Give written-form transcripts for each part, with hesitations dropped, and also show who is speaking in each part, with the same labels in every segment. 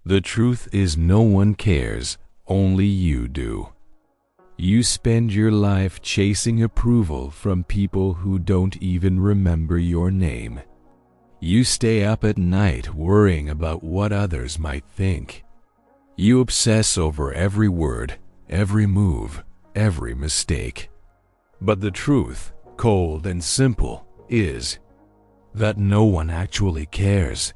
Speaker 1: The truth is no one cares, only you do. You spend your life chasing approval from people who don't even remember your name. You stay up at night worrying about what others might think. You obsess over every word, every move, every mistake. But the truth, cold and simple, is that no one actually cares.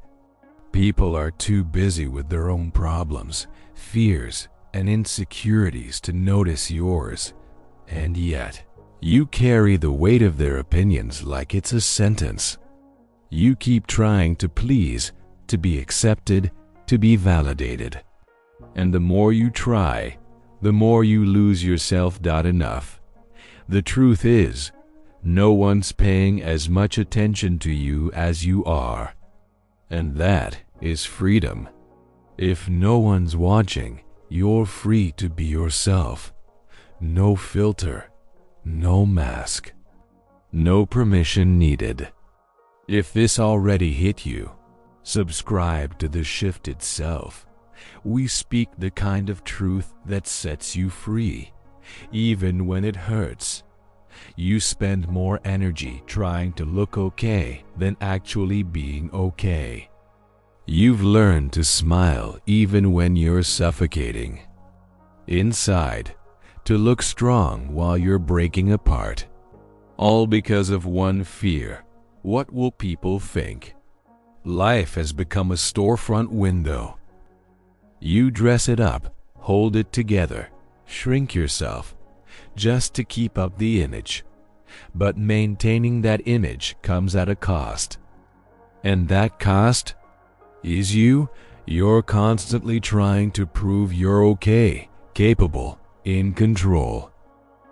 Speaker 1: People are too busy with their own problems, fears, and insecurities to notice yours. And yet, you carry the weight of their opinions like it's a sentence. You keep trying to please, to be accepted, to be validated. And the more you try, the more you lose yourself. Enough. The truth is, no one's paying as much attention to you as you are. And that is freedom. If no one's watching, you're free to be yourself. No filter, no mask, no permission needed. If this already hit you, subscribe to The Shift itself. We speak the kind of truth that sets you free, even when it hurts. You spend more energy trying to look okay than actually being okay. You've learned to smile even when you're suffocating. Inside, to look strong while you're breaking apart. All because of one fear: what will people think? Life has become a storefront window. You dress it up, hold it together, shrink yourself, just to keep up the image. But maintaining that image comes at a cost. And that cost is you're constantly trying to prove you're okay, capable, in control.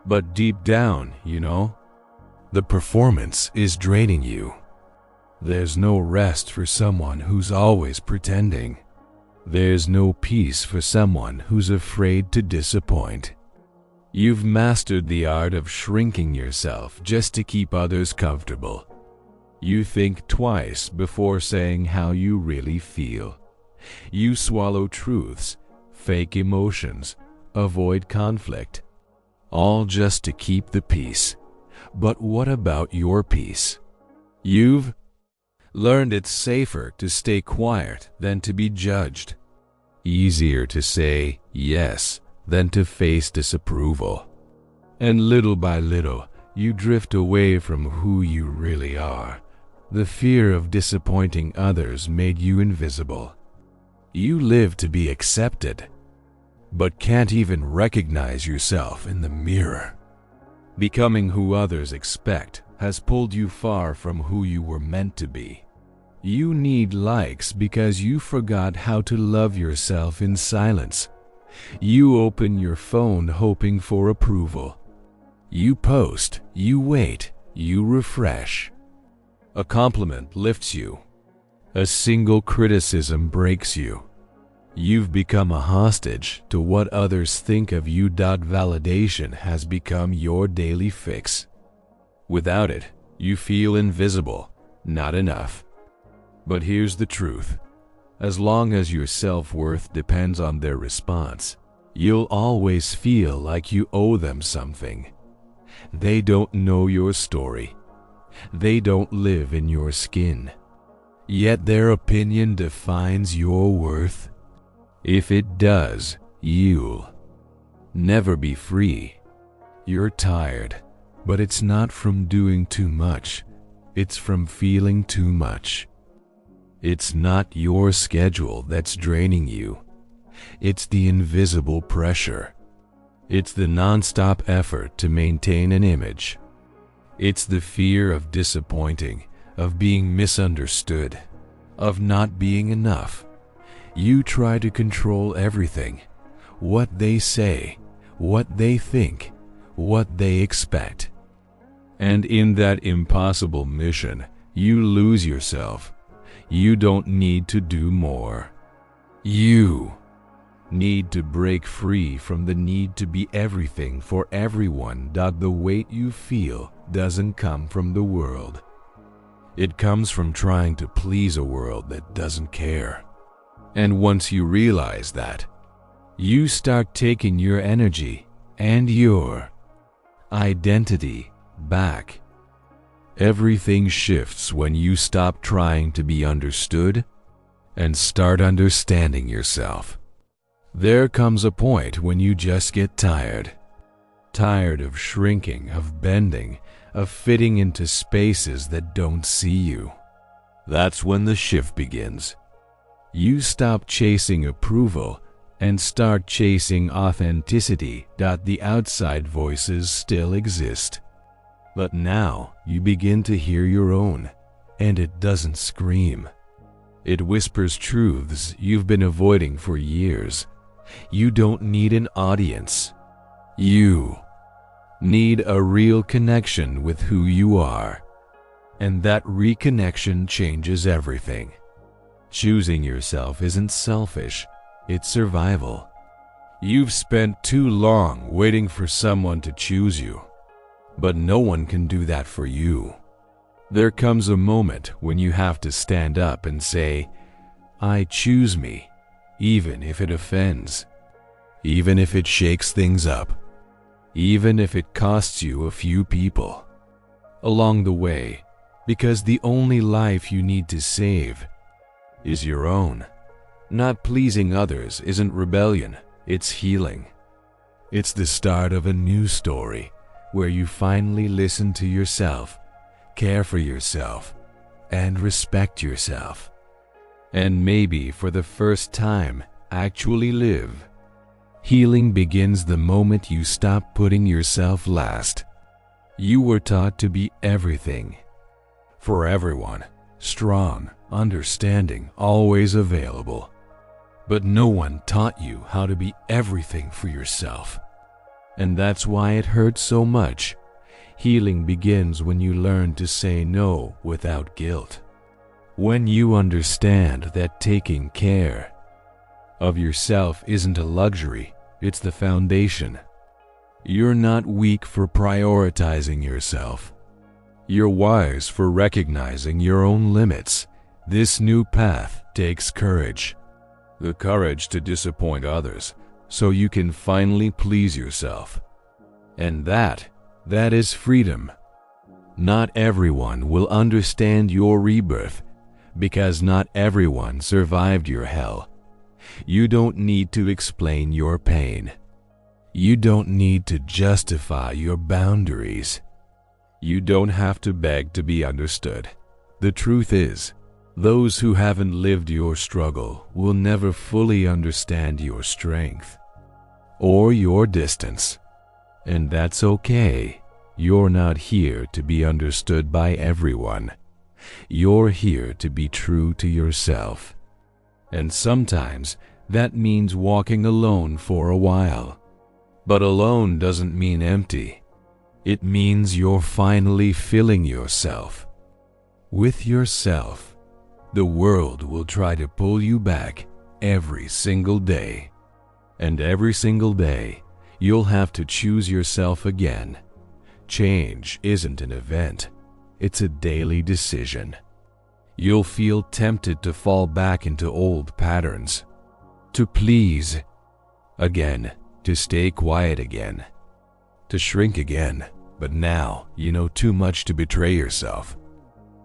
Speaker 1: But deep down, the performance is draining you. There's no rest for someone who's always pretending. There's no peace for someone who's afraid to disappoint. You've mastered the art of shrinking yourself just to keep others comfortable. You think twice before saying how you really feel. You swallow truths, fake emotions, avoid conflict, all just to keep the peace. But what about your peace? You've learned it's safer to stay quiet than to be judged. Easier to say yes than to face disapproval. And little by little, you drift away from who you really are. The fear of disappointing others made you invisible. You live to be accepted, but can't even recognize yourself in the mirror. Becoming who others expect has pulled you far from who you were meant to be. You need likes because you forgot how to love yourself in silence. You open your phone hoping for approval. You post, you wait, you refresh. A compliment lifts you. A single criticism breaks you. You've become a hostage to what others think of you. Validation has become your daily fix. Without it, you feel invisible, not enough. But here's the truth. As long as your self-worth depends on their response, you'll always feel like you owe them something. They don't know your story. They don't live in your skin. Yet their opinion defines your worth. If it does, you'll never be free. You're tired, but it's not from doing too much. It's from feeling too much. It's not your schedule that's draining you. It's the invisible pressure. It's the nonstop effort to maintain an image. It's the fear of disappointing, of being misunderstood, of not being enough. You try to control everything. What they say, what they think, what they expect. And in that impossible mission, you lose yourself. You don't need to do more. You need to break free from the need to be everything for everyone. The weight you feel doesn't come from the world. It comes from trying to please a world that doesn't care. And once you realize that, you start taking your energy and your identity back. Everything shifts when you stop trying to be understood and start understanding yourself. There comes a point when you just get tired. Tired of shrinking, of bending, of fitting into spaces that don't see you. That's when the shift begins. You stop chasing approval and start chasing authenticity. The outside voices still exist. But now you begin to hear your own, and it doesn't scream. It whispers truths you've been avoiding for years. You don't need an audience. You need a real connection with who you are. And that reconnection changes everything. Choosing yourself isn't selfish, it's survival. You've spent too long waiting for someone to choose you, but no one can do that for you. There comes a moment when you have to stand up and say, I choose me, even if it offends, even if it shakes things up, even if it costs you a few people along the way, because the only life you need to save is your own. Not pleasing others isn't rebellion, it's healing. It's the start of a new story where you finally listen to yourself, care for yourself, and respect yourself. And maybe for the first time, actually live. Healing begins the moment you stop putting yourself last. You were taught to be everything. For everyone, strong, understanding, always available. But no one taught you how to be everything for yourself. And that's why it hurts so much. Healing begins when you learn to say no without guilt. When you understand that taking care of yourself isn't a luxury, it's the foundation. You're not weak for prioritizing yourself. You're wise for recognizing your own limits. This new path takes courage. The courage to disappoint others so you can finally please yourself. And that is freedom. Not everyone will understand your rebirth because not everyone survived your hell. You don't need to explain your pain. You don't need to justify your boundaries. You don't have to beg to be understood. The truth is, those who haven't lived your struggle will never fully understand your strength or your distance. And that's okay. You're not here to be understood by everyone. You're here to be true to yourself. And sometimes that means walking alone for a while. But alone doesn't mean empty. It means you're finally filling yourself. With yourself, the world will try to pull you back every single day. And every single day, you'll have to choose yourself again. Change isn't an event. It's a daily decision. You'll feel tempted to fall back into old patterns. To please again. To stay quiet again. To shrink again. But now you know too much to betray yourself.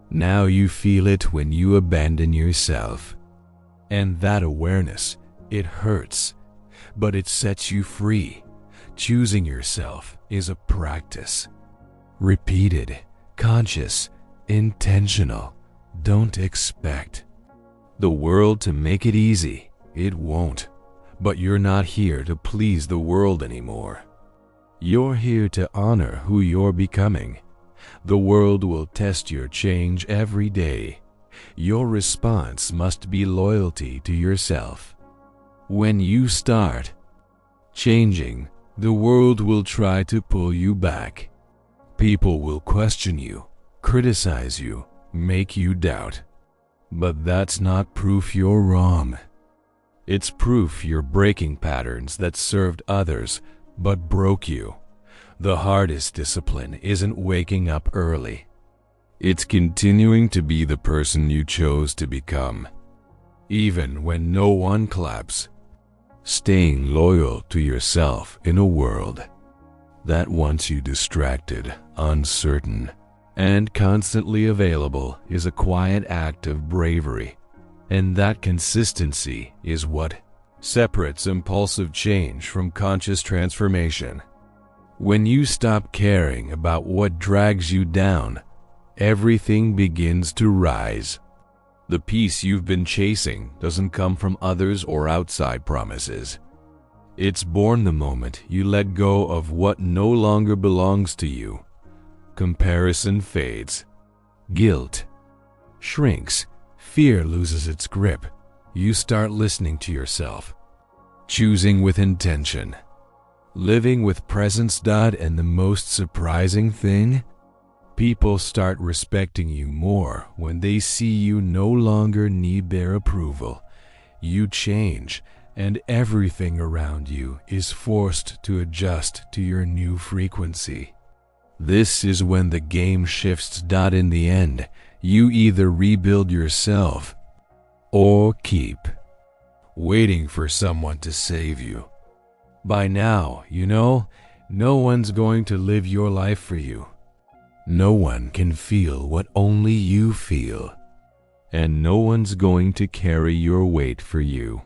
Speaker 1: Now you feel it when you abandon yourself. And that awareness, it hurts, but it sets you free. Choosing yourself is a practice. Repeated, conscious, intentional. Don't expect the world to make it easy. It won't. But you're not here to please the world anymore. You're here to honor who you're becoming. The world will test your change every day. Your response must be loyalty to yourself. When you start changing, the world will try to pull you back. People will question you, criticize you, make you doubt. But that's not proof you're wrong. It's proof you're breaking patterns that served others but broke you. The hardest discipline isn't waking up early. It's continuing to be the person you chose to become. even when no one claps. Staying loyal to yourself in a world that wants you distracted, uncertain, and constantly available is a quiet act of bravery, and that consistency is what separates impulsive change from conscious transformation. When you stop caring about what drags you down, everything begins to rise. The peace you've been chasing doesn't come from others or outside promises. It's born the moment you let go of what no longer belongs to you. Comparison fades. Guilt shrinks. Fear loses its grip. You start listening to yourself, choosing with intention, living with presence. And the most surprising thing? People start respecting you more when they see you no longer need their approval. You change, and everything around you is forced to adjust to your new frequency. This is when the game shifts. In the end, you either rebuild yourself or keep waiting for someone to save you. By now, you know, no one's going to live your life for you. No one can feel what only you feel, and no one's going to carry your weight for you.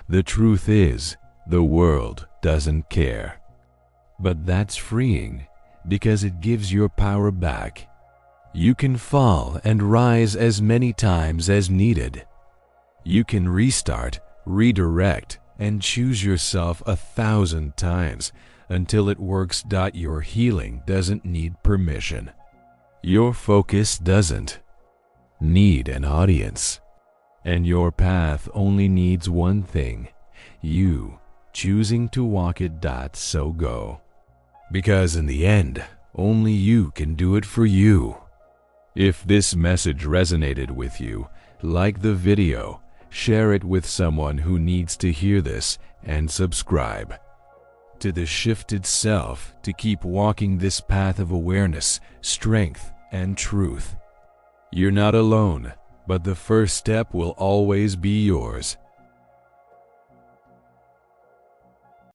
Speaker 1: The truth is, the world doesn't care. But that's freeing, because it gives your power back. You can fall and rise as many times as needed. You can restart, redirect, and choose yourself 1,000 times until it works. Your healing doesn't need permission. Your focus doesn't need an audience. And your path only needs one thing: you choosing to walk it. So go. Because in the end, only you can do it for you. If this message resonated with you, like the video, share it with someone who needs to hear this, and subscribe to The Shifted Self to keep walking this path of awareness, strength, and truth. You're not alone, but the first step will always be yours.